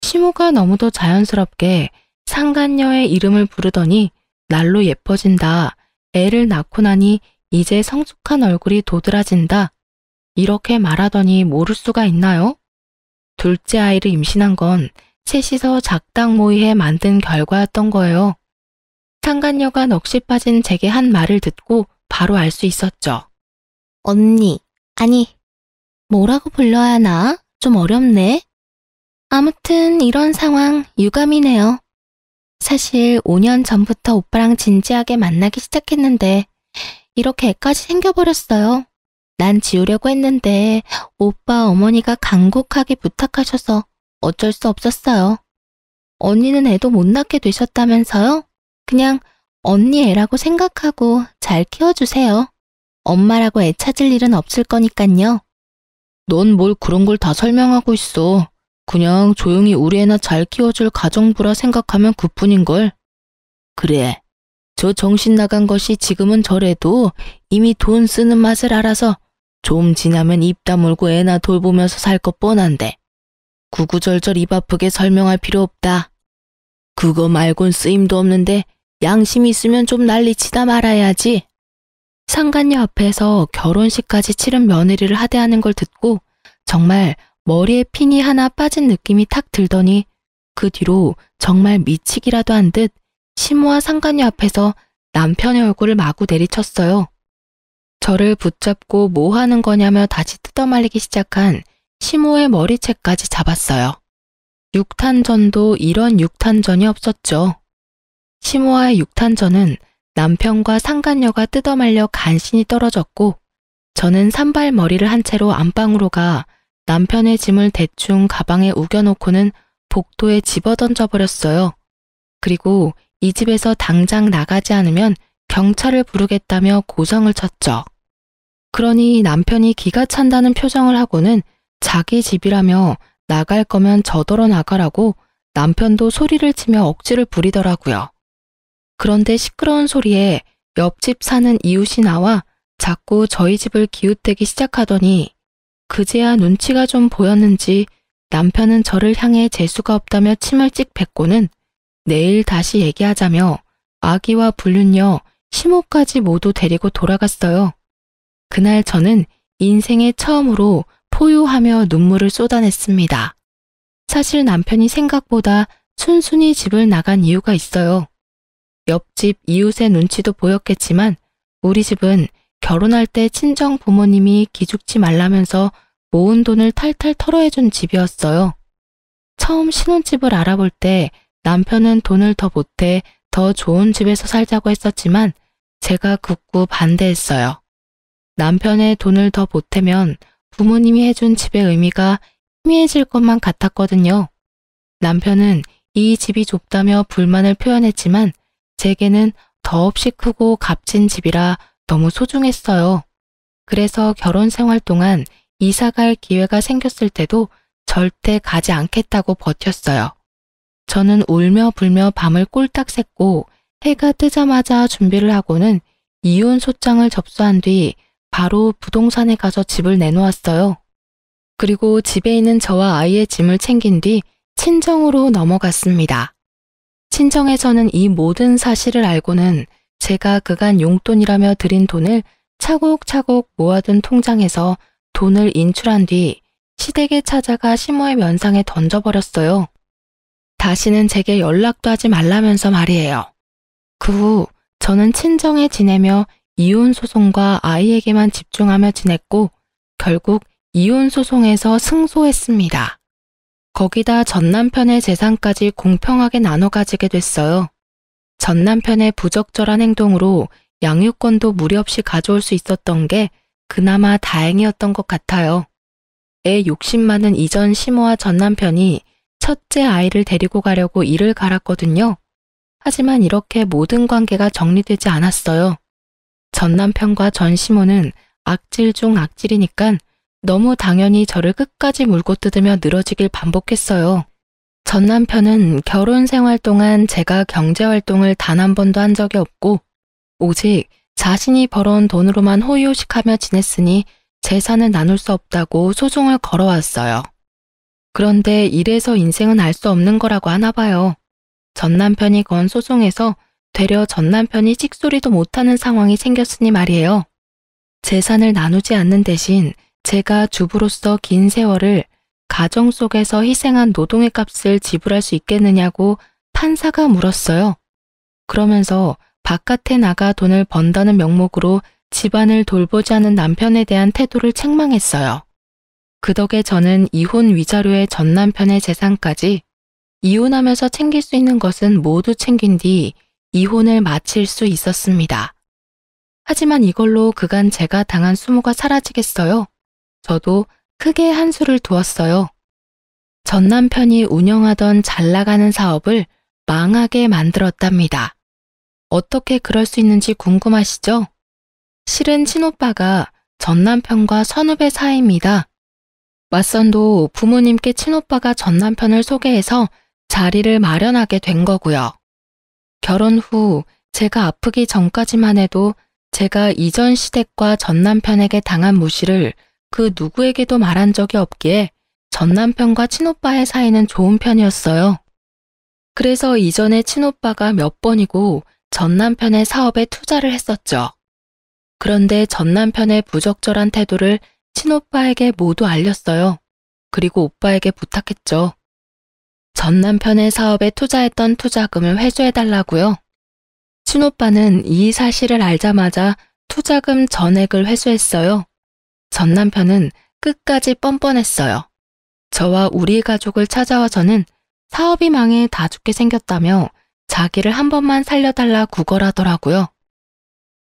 시모가 너무도 자연스럽게 상간녀의 이름을 부르더니 날로 예뻐진다. 애를 낳고 나니 이제 성숙한 얼굴이 도드라진다. 이렇게 말하더니 모를 수가 있나요? 둘째 아이를 임신한 건 셋이서 작당 모의해 만든 결과였던 거예요. 상간녀가 넋이 빠진 제게 한 말을 듣고 바로 알 수 있었죠. 언니, 아니, 뭐라고 불러야 하나? 좀 어렵네. 아무튼 이런 상황 유감이네요. 사실 5년 전부터 오빠랑 진지하게 만나기 시작했는데 이렇게 애까지 생겨버렸어요. 난 지우려고 했는데 오빠 어머니가 간곡하게 부탁하셔서 어쩔 수 없었어요. 언니는 애도 못 낳게 되셨다면서요? 그냥 언니 애라고 생각하고 잘 키워주세요. 엄마라고 애 찾을 일은 없을 거니깐요. 넌 뭘 그런 걸 다 설명하고 있어. 그냥 조용히 우리 애나 잘 키워줄 가정부라 생각하면 그뿐인걸. 그래, 저 정신 나간 것이 지금은 저래도 이미 돈 쓰는 맛을 알아서 좀 지나면 입 다물고 애나 돌보면서 살 것 뻔한데 구구절절 입 아프게 설명할 필요 없다. 그거 말곤 쓰임도 없는데 양심 있으면 좀 난리치다 말아야지. 상간녀 앞에서 결혼식까지 치른 며느리를 하대하는 걸 듣고 정말 머리에 핀이 하나 빠진 느낌이 탁 들더니 그 뒤로 정말 미치기라도 한 듯 시모와 상간녀 앞에서 남편의 얼굴을 마구 내리쳤어요. 저를 붙잡고 뭐 하는 거냐며 다시 뜯어말리기 시작한 시모의 머리채까지 잡았어요. 육탄전도 이런 육탄전이 없었죠. 시모와의 육탄전은 남편과 상간녀가 뜯어말려 간신히 떨어졌고 저는 산발머리를 한 채로 안방으로 가 남편의 짐을 대충 가방에 우겨놓고는 복도에 집어던져 버렸어요. 그리고 이 집에서 당장 나가지 않으면 경찰을 부르겠다며 고성을 쳤죠. 그러니 남편이 기가 찬다는 표정을 하고는 자기 집이라며 나갈 거면 저더러 나가라고 남편도 소리를 치며 억지를 부리더라고요. 그런데 시끄러운 소리에 옆집 사는 이웃이 나와 자꾸 저희 집을 기웃대기 시작하더니 그제야 눈치가 좀 보였는지 남편은 저를 향해 재수가 없다며 침을 찍 뱉고는 내일 다시 얘기하자며 아기와 불륜녀, 시모까지 모두 데리고 돌아갔어요. 그날 저는 인생에 처음으로 포효하며 눈물을 쏟아냈습니다. 사실 남편이 생각보다 순순히 집을 나간 이유가 있어요. 옆집 이웃의 눈치도 보였겠지만 우리 집은 결혼할 때 친정 부모님이 기죽지 말라면서 모은 돈을 탈탈 털어해준 집이었어요. 처음 신혼집을 알아볼 때 남편은 돈을 더 보태 더 좋은 집에서 살자고 했었지만 제가 극구 반대했어요. 남편의 돈을 더 보태면 부모님이 해준 집의 의미가 희미해질 것만 같았거든요. 남편은 이 집이 좁다며 불만을 표현했지만 제게는 더없이 크고 값진 집이라 너무 소중했어요. 그래서 결혼 생활 동안 이사갈 기회가 생겼을 때도 절대 가지 않겠다고 버텼어요. 저는 울며 불며 밤을 꼴딱 샜고 해가 뜨자마자 준비를 하고는 이혼 소장을 접수한 뒤 바로 부동산에 가서 집을 내놓았어요. 그리고 집에 있는 저와 아이의 짐을 챙긴 뒤 친정으로 넘어갔습니다. 친정에서는 이 모든 사실을 알고는 제가 그간 용돈이라며 드린 돈을 차곡차곡 모아둔 통장에서 돈을 인출한 뒤 시댁에 찾아가 시모의 면상에 던져버렸어요. 다시는 제게 연락도 하지 말라면서 말이에요. 그 후 저는 친정에 지내며 이혼 소송과 아이에게만 집중하며 지냈고 결국 이혼 소송에서 승소했습니다. 거기다 전 남편의 재산까지 공평하게 나눠 가지게 됐어요. 전 남편의 부적절한 행동으로 양육권도 무리 없이 가져올 수 있었던 게 그나마 다행이었던 것 같아요. 애 욕심 많은 이전 시모와 전 남편이 첫째 아이를 데리고 가려고 이를 갈았거든요. 하지만 이렇게 모든 관계가 정리되지 않았어요. 전 남편과 전 시모는 악질 중 악질이니까 너무 당연히 저를 끝까지 물고 뜯으며 늘어지길 반복했어요. 전 남편은 결혼 생활 동안 제가 경제활동을 단 한 번도 한 적이 없고 오직 자신이 벌어온 돈으로만 호의호식하며 지냈으니 재산을 나눌 수 없다고 소송을 걸어왔어요. 그런데 이래서 인생은 알 수 없는 거라고 하나 봐요. 전 남편이 건 소송에서 되려 전 남편이 찍소리도 못하는 상황이 생겼으니 말이에요. 재산을 나누지 않는 대신 제가 주부로서 긴 세월을 가정 속에서 희생한 노동의 값을 지불할 수 있겠느냐고 판사가 물었어요. 그러면서 바깥에 나가 돈을 번다는 명목으로 집안을 돌보지 않은 남편에 대한 태도를 책망했어요. 그 덕에 저는 이혼 위자료의 전 남편의 재산까지 이혼하면서 챙길 수 있는 것은 모두 챙긴 뒤 이혼을 마칠 수 있었습니다. 하지만 이걸로 그간 제가 당한 수모가 사라지겠어요? 저도 크게 한수를 두었어요. 전 남편이 운영하던 잘 나가는 사업을 망하게 만들었답니다. 어떻게 그럴 수 있는지 궁금하시죠? 실은 친오빠가 전 남편과 선후배 사이입니다. 맞선도 부모님께 친오빠가 전 남편을 소개해서 자리를 마련하게 된 거고요. 결혼 후 제가 아프기 전까지만 해도 제가 이전 시댁과 전 남편에게 당한 무시를 그 누구에게도 말한 적이 없기에 전 남편과 친오빠의 사이는 좋은 편이었어요. 그래서 이전에 친오빠가 몇 번이고 전 남편의 사업에 투자를 했었죠. 그런데 전 남편의 부적절한 태도를 친오빠에게 모두 알렸어요. 그리고 오빠에게 부탁했죠. 전 남편의 사업에 투자했던 투자금을 회수해달라고요. 친오빠는 이 사실을 알자마자 투자금 전액을 회수했어요. 전 남편은 끝까지 뻔뻔했어요. 저와 우리 가족을 찾아와서는 사업이 망해 다 죽게 생겼다며 자기를 한 번만 살려달라 구걸하더라고요.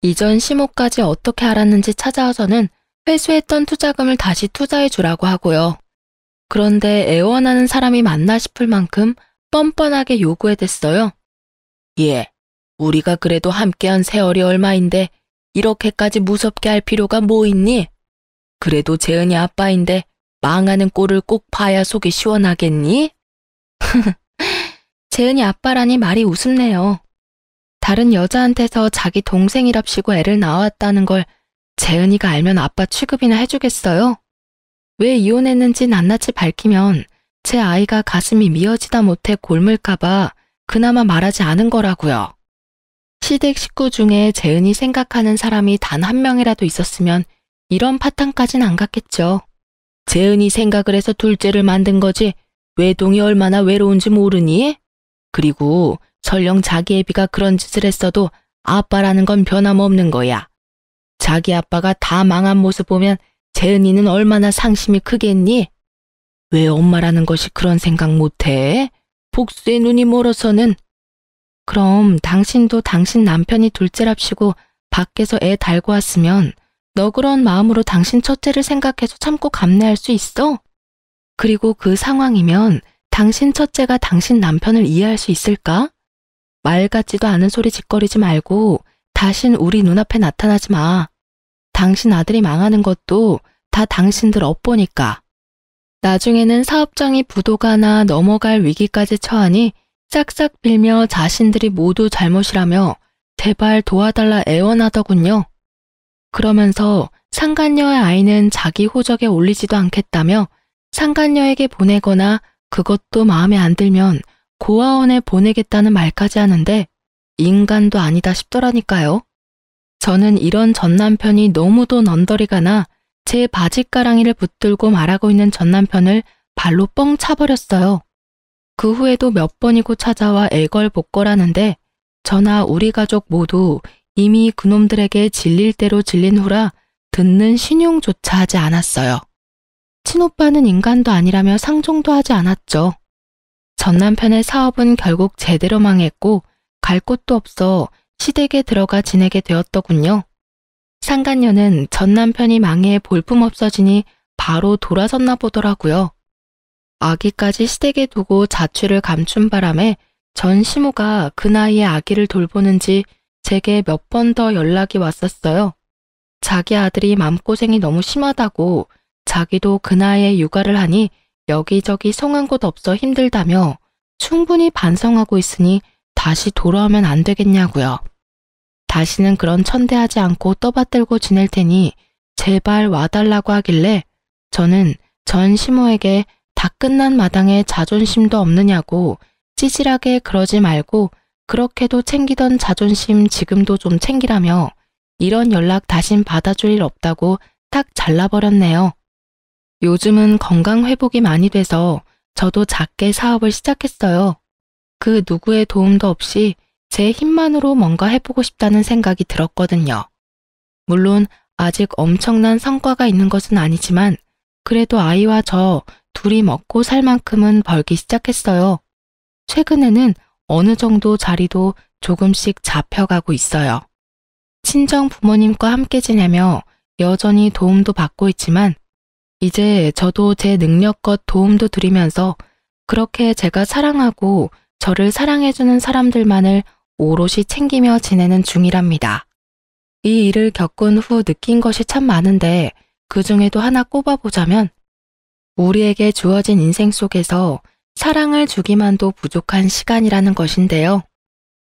이전 시모까지 어떻게 알았는지 찾아와서는 회수했던 투자금을 다시 투자해 주라고 하고요. 그런데 애원하는 사람이 맞나 싶을 만큼 뻔뻔하게 요구해댔어요. 예, 우리가 그래도 함께한 세월이 얼마인데 이렇게까지 무섭게 할 필요가 뭐 있니? 그래도 재은이 아빠인데 망하는 꼴을 꼭 봐야 속이 시원하겠니? 재은이 아빠라니 말이 우습네요. 다른 여자한테서 자기 동생이랍시고 애를 낳았다는 걸 재은이가 알면 아빠 취급이나 해주겠어요? 왜 이혼했는지 낱낱이 밝히면 제 아이가 가슴이 미어지다 못해 곪을까봐 그나마 말하지 않은 거라고요. 시댁 식구 중에 재은이 생각하는 사람이 단 한 명이라도 있었으면 이런 파탄까진 안 갔겠죠. 재은이 생각을 해서 둘째를 만든 거지 외동이 얼마나 외로운지 모르니? 그리고 설령 자기 애비가 그런 짓을 했어도 아빠라는 건 변함없는 거야. 자기 아빠가 다 망한 모습 보면 재은이는 얼마나 상심이 크겠니? 왜 엄마라는 것이 그런 생각 못해? 복수의 눈이 멀어서는. 그럼 당신도 당신 남편이 둘째랍시고 밖에서 애 달고 왔으면 너그러운 마음으로 당신 첫째를 생각해서 참고 감내할 수 있어? 그리고 그 상황이면 당신 첫째가 당신 남편을 이해할 수 있을까? 말 같지도 않은 소리 짓거리지 말고 다신 우리 눈앞에 나타나지 마. 당신 아들이 망하는 것도 다 당신들 업보니까. 나중에는 사업장이 부도가 나 넘어갈 위기까지 처하니 싹싹 빌며 자신들이 모두 잘못이라며 제발 도와달라 애원하더군요. 그러면서 상간녀의 아이는 자기 호적에 올리지도 않겠다며 상간녀에게 보내거나 그것도 마음에 안 들면 고아원에 보내겠다는 말까지 하는데 인간도 아니다 싶더라니까요. 저는 이런 전 남편이 너무도 넌더리가 나 제 바짓가랑이를 붙들고 말하고 있는 전 남편을 발로 뻥 차버렸어요. 그 후에도 몇 번이고 찾아와 애걸복걸하는데 저나 우리 가족 모두 이미 그놈들에게 질릴 대로 질린 후라 듣는 신용조차 하지 않았어요. 친오빠는 인간도 아니라며 상종도 하지 않았죠. 전 남편의 사업은 결국 제대로 망했고 갈 곳도 없어 시댁에 들어가 지내게 되었더군요. 상간녀는 전 남편이 망해 볼품없어지니 바로 돌아섰나 보더라고요. 아기까지 시댁에 두고 자취를 감춘 바람에 전 시모가 그 나이에 아기를 돌보는지 제게 몇 번 더 연락이 왔었어요. 자기 아들이 맘고생이 너무 심하다고 자기도 그 나이에 육아를 하니 여기저기 성한 곳 없어 힘들다며 충분히 반성하고 있으니 다시 돌아오면 안 되겠냐고요. 다시는 그런 천대하지 않고 떠받들고 지낼 테니 제발 와달라고 하길래 저는 전 시모에게 다 끝난 마당에 자존심도 없느냐고 찌질하게 그러지 말고 그렇게도 챙기던 자존심 지금도 좀 챙기라며 이런 연락 다신 받아줄 일 없다고 딱 잘라버렸네요. 요즘은 건강 회복이 많이 돼서 저도 작게 사업을 시작했어요. 그 누구의 도움도 없이 제 힘만으로 뭔가 해보고 싶다는 생각이 들었거든요. 물론 아직 엄청난 성과가 있는 것은 아니지만 그래도 아이와 저 둘이 먹고 살 만큼은 벌기 시작했어요. 최근에는 어느 정도 자리도 조금씩 잡혀가고 있어요. 친정 부모님과 함께 지내며 여전히 도움도 받고 있지만 이제 저도 제 능력껏 도움도 드리면서 그렇게 제가 사랑하고 저를 사랑해주는 사람들만을 오롯이 챙기며 지내는 중이랍니다. 이 일을 겪은 후 느낀 것이 참 많은데 그 중에도 하나 꼽아보자면 우리에게 주어진 인생 속에서 사랑을 주기만도 부족한 시간이라는 것인데요.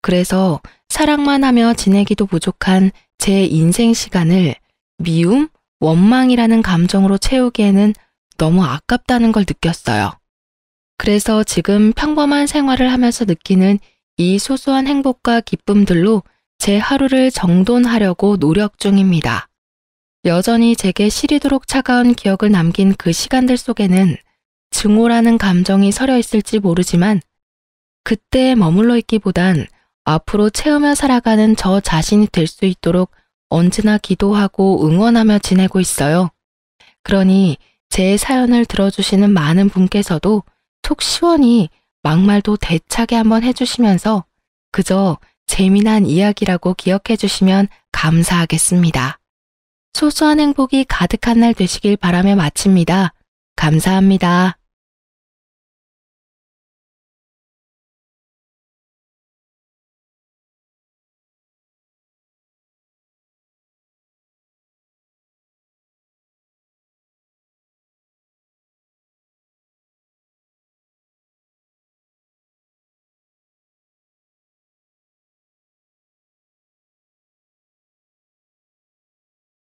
그래서 사랑만 하며 지내기도 부족한 제 인생 시간을 미움, 원망이라는 감정으로 채우기에는 너무 아깝다는 걸 느꼈어요. 그래서 지금 평범한 생활을 하면서 느끼는 이 소소한 행복과 기쁨들로 제 하루를 정돈하려고 노력 중입니다. 여전히 제게 시리도록 차가운 기억을 남긴 그 시간들 속에는 증오라는 감정이 서려 있을지 모르지만 그때에 머물러 있기보단 앞으로 채우며 살아가는 저 자신이 될 수 있도록 언제나 기도하고 응원하며 지내고 있어요. 그러니 제 사연을 들어주시는 많은 분께서도 속 시원히 막말도 대차게 한번 해주시면서 그저 재미난 이야기라고 기억해 주시면 감사하겠습니다. 소소한 행복이 가득한 날 되시길 바라며 마칩니다. 감사합니다.